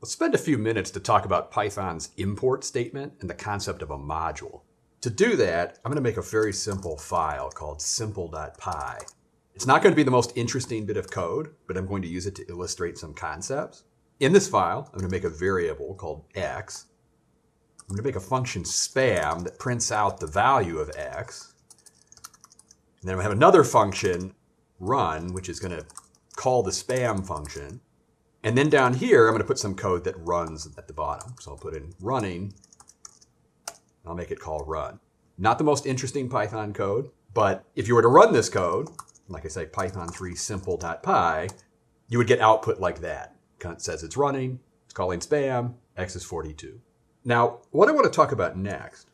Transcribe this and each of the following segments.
Let's spend a few minutes to talk about Python's import statement and the concept of a module. To do that, I'm going to make a very simple file called simple.py. It's not going to be the most interesting bit of code, but I'm going to use it to illustrate some concepts. In this file, I'm going to make a variable called x. I'm going to make a function spam that prints out the value of x. And then I have another function, run, which is going to call the spam function. And then down here, I'm going to put some code that runs at the bottom. So I'll put in running. I'll make it call run. Not the most interesting Python code, but if you were to run this code, like I say, python3 simple.py, you would get output like that. It says it's running, it's calling spam, x is 42. Now, what I want to talk about next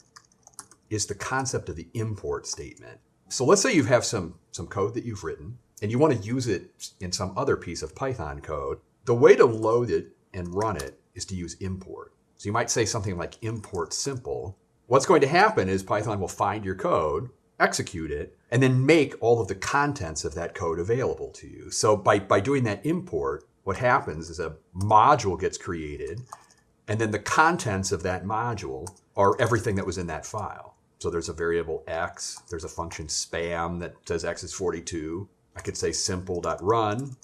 is the concept of the import statement. So let's say you have some code that you've written, and you want to use it in some other piece of Python code. The way to load it and run it is to use import. So you might say something like import simple. What's going to happen is Python will find your code, execute it, and then make all of the contents of that code available to you. So by doing that import, what happens is a module gets created, and then the contents of that module are everything that was in that file. So there's a variable x, there's a function spam that says x is 42. I could say simple.run.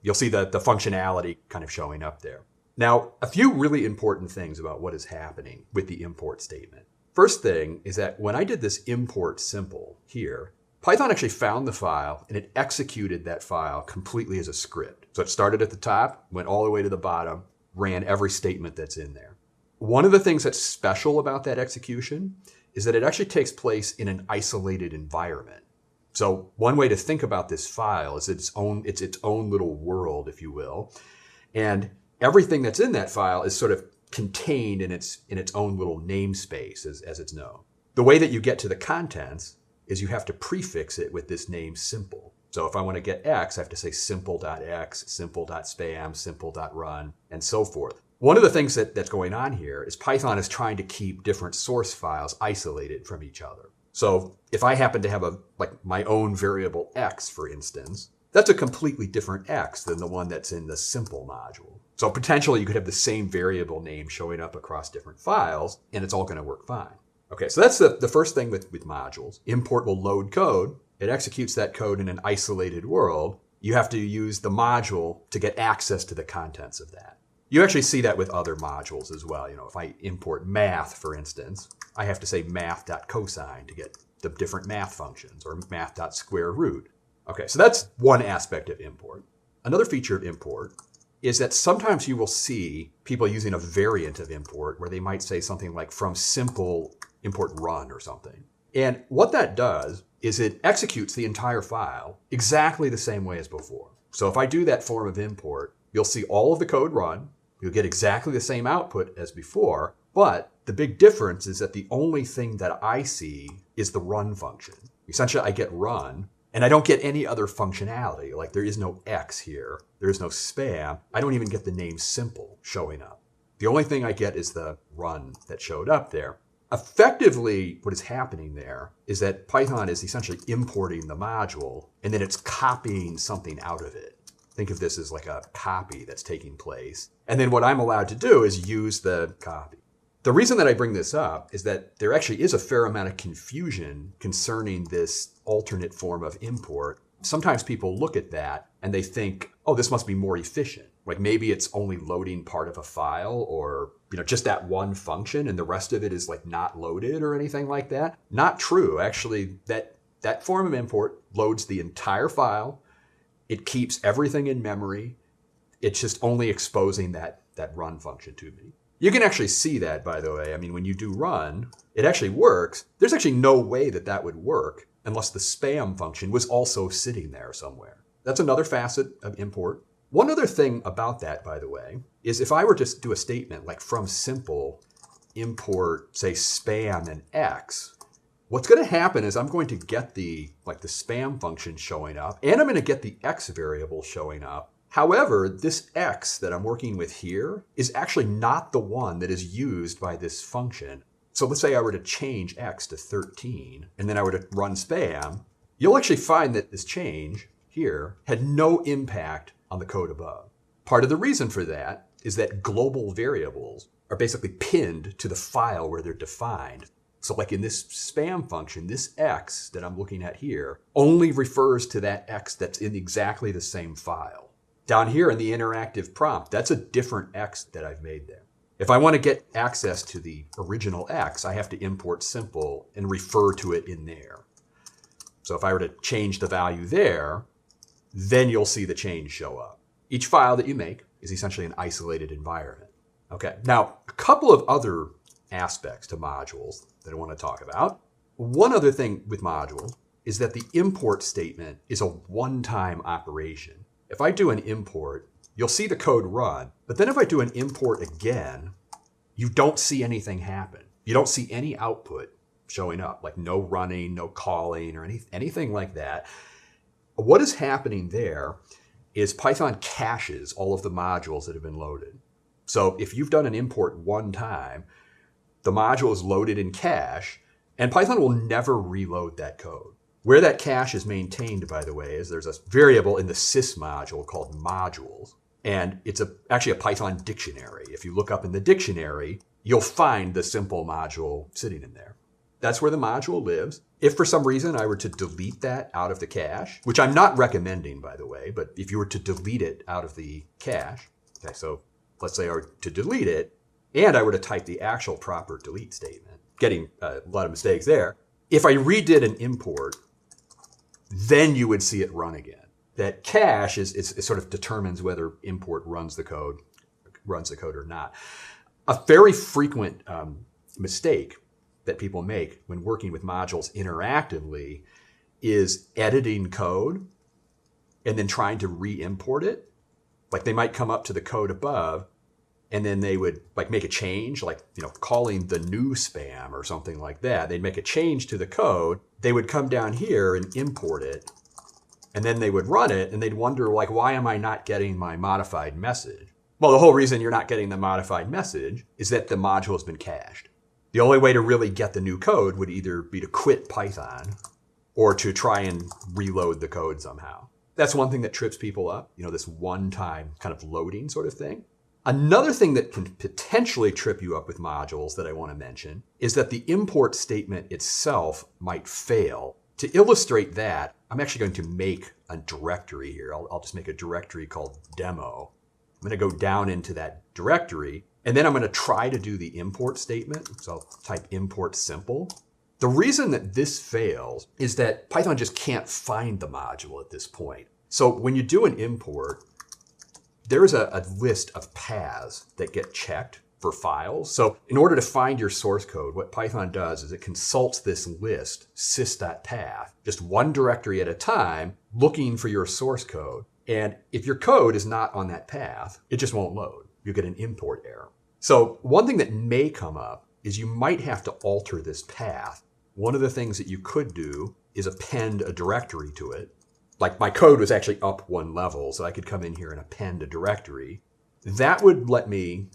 You'll see the functionality kind of showing up there. Now, a few really important things about what is happening with the import statement. First thing is that when I did this import simple here, Python actually found the file and it executed that file completely as a script. So it started at the top, went all the way to the bottom, ran every statement that's in there. One of the things that's special about that execution is that it actually takes place in an isolated environment. So one way to think about this file is it's its own little world, if you will. And everything that's in that file is sort of contained in its own little namespace, as it's known. The way that you get to the contents is you have to prefix it with this name simple. So if I want to get x, I have to say simple.x, simple.spam, simple.run, and so forth. One of the things that's going on here is Python is trying to keep different source files isolated from each other. So if I happen to have my own variable x, for instance, that's a completely different x than the one that's in the simple module. So potentially you could have the same variable name showing up across different files, and it's all going to work fine. Okay, so that's the first thing with modules. Import will load code. It executes that code in an isolated world. You have to use the module to get access to the contents of that. You actually see that with other modules as well. If I import math, for instance, I have to say math.cosine to get the different math functions, or math.square root. Okay, so that's one aspect of import. Another feature of import is that sometimes you will see people using a variant of import where they might say something like from simple import run or something. And what that does is it executes the entire file exactly the same way as before. So if I do that form of import, you'll see all of the code run. You'll get exactly the same output as before, but the big difference is that the only thing that I see is the run function. Essentially, I get run, and I don't get any other functionality. Like there is no x here. There is no spam. I don't even get the name simple showing up. The only thing I get is the run that showed up there. Effectively, what is happening there is that Python is essentially importing the module, and then it's copying something out of it. Think of this as like a copy that's taking place. And then what I'm allowed to do is use the copy. The reason that I bring this up is that there actually is a fair amount of confusion concerning this alternate form of import. Sometimes people look at that and they think, oh, this must be more efficient. Like maybe it's only loading part of a file, or just that one function and the rest of it is like not loaded or anything like that. Not true. Actually, that form of import loads the entire file. It keeps everything in memory. It's just only exposing that run function to me. You can actually see that, by the way. I mean, when you do run, it actually works. There's actually no way that would work unless the spam function was also sitting there somewhere. That's another facet of import. One other thing about that, by the way, is if I were to do a statement like from simple import, say, spam and x, what's going to happen is I'm going to get the spam function showing up, and I'm going to get the x variable showing up. However, this x that I'm working with here is actually not the one that is used by this function. So let's say I were to change x to 13, and then I were to run spam, you'll actually find that this change here had no impact on the code above. Part of the reason for that is that global variables are basically pinned to the file where they're defined. So like in this spam function, this X that I'm looking at here only refers to that X that's in exactly the same file. Down here in the interactive prompt, that's a different X that I've made there. If I want to get access to the original X, I have to import simple and refer to it in there. So if I were to change the value there, then you'll see the change show up. Each file that you make is essentially an isolated environment. Okay, now a couple of other aspects to modules that I want to talk about. One other thing with modules is that the import statement is a one-time operation. If I do an import, you'll see the code run, but then if I do an import again, you don't see anything happen. You don't see any output showing up, like no running, no calling, or anything like that. What is happening there is Python caches all of the modules that have been loaded. So if you've done an import one time, the module is loaded in cache, and Python will never reload that code. Where that cache is maintained, by the way, is there's a variable in the sys module called modules, and it's actually a Python dictionary. If you look up in the dictionary, you'll find the simple module sitting in there. That's where the module lives. If for some reason I were to delete that out of the cache, which I'm not recommending, by the way, but if you were to delete it out of the cache, okay, so let's say I were to delete it, and I were to type the actual proper delete statement, getting a lot of mistakes there. If I redid an import, then you would see it run again. That cache is sort of determines whether import runs the code or not. A very frequent mistake that people make when working with modules interactively is editing code and then trying to re-import it. Like they might come up to the code above and then they would like make a change, like, calling the new spam or something like that. They'd make a change to the code. They would come down here and import it, and then they would run it, and they'd wonder, like, why am I not getting my modified message? Well, the whole reason you're not getting the modified message is that the module has been cached. The only way to really get the new code would either be to quit Python or to try and reload the code somehow. That's one thing that trips people up, this one-time kind of loading sort of thing. Another thing that can potentially trip you up with modules that I want to mention is that the import statement itself might fail. To illustrate that, I'm actually going to make a directory here. I'll just make a directory called demo. I'm going to go down into that directory, and then I'm going to try to do the import statement. So I'll type import simple. The reason that this fails is that Python just can't find the module at this point. So when you do an import, there's a list of paths that get checked for files. So in order to find your source code, what Python does is it consults this list, sys.path, just one directory at a time, looking for your source code. And if your code is not on that path, it just won't load. You get an import error. So one thing that may come up is you might have to alter this path. One of the things that you could do is append a directory to it. Like my code was actually up one level, so I could come in here and append a directory. That would let me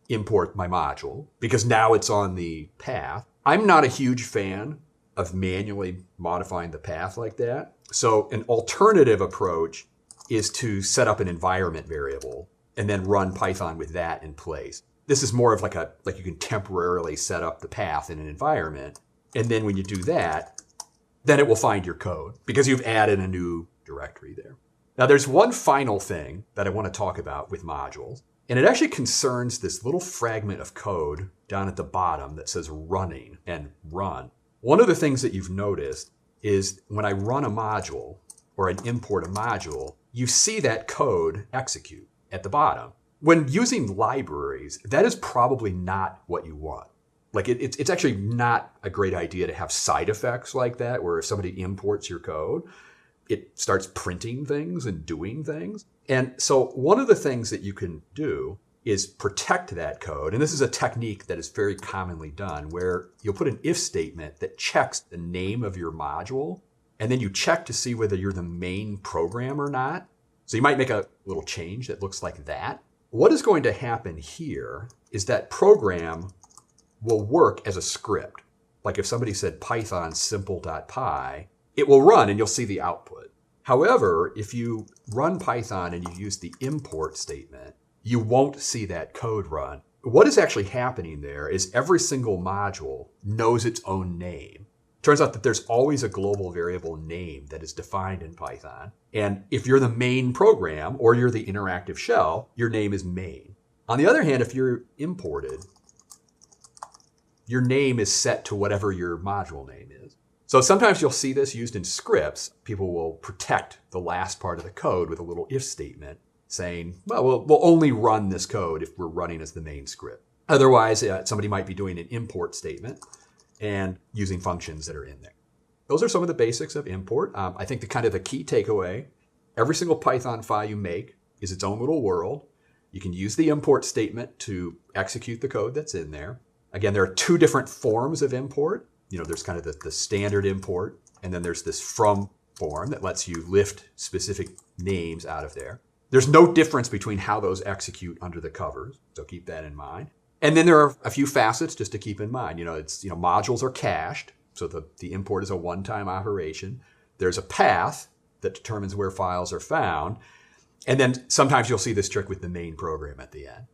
import my module because now it's on the path. I'm not a huge fan of manually modifying the path like that. So an alternative approach is to set up an environment variable and then run Python with that in place. This is more of like you can temporarily set up the path in an environment. And then when you do that, then it will find your code because you've added a new directory there. Now there's one final thing that I want to talk about with modules, and it actually concerns this little fragment of code down at the bottom that says running and run. One of the things that you've noticed is when I run a module or I import a module, you see that code execute at the bottom. When using libraries, that is probably not what you want. Like it's actually not a great idea to have side effects like that, where if somebody imports your code, it starts printing things and doing things. And so one of the things that you can do is protect that code. And this is a technique that is very commonly done, where you'll put an if statement that checks the name of your module, and then you check to see whether you're the main program or not. So you might make a little change that looks like that. What is going to happen here is that program will work as a script. Like if somebody said Python simple.py, it will run and you'll see the output. However, if you run Python and you use the import statement, you won't see that code run. What is actually happening there is every single module knows its own name. Turns out that there's always a global variable name that is defined in Python. And if you're the main program or you're the interactive shell, your name is main. On the other hand, if you're imported, your name is set to whatever your module name is. So sometimes you'll see this used in scripts. People will protect the last part of the code with a little if statement saying, well, we'll only run this code if we're running as the main script. Otherwise, somebody might be doing an import statement and using functions that are in there. Those are some of the basics of import. I think the key takeaway, every single Python file you make is its own little world. You can use the import statement to execute the code that's in there. Again, there are two different forms of import. There's kind of the standard import, and then there's this from form that lets you lift specific names out of there. There's no difference between how those execute under the covers, so keep that in mind. And then there are a few facets just to keep in mind. Modules are cached, so the import is a one-time operation. There's a path that determines where files are found. And then sometimes you'll see this trick with the main program at the end.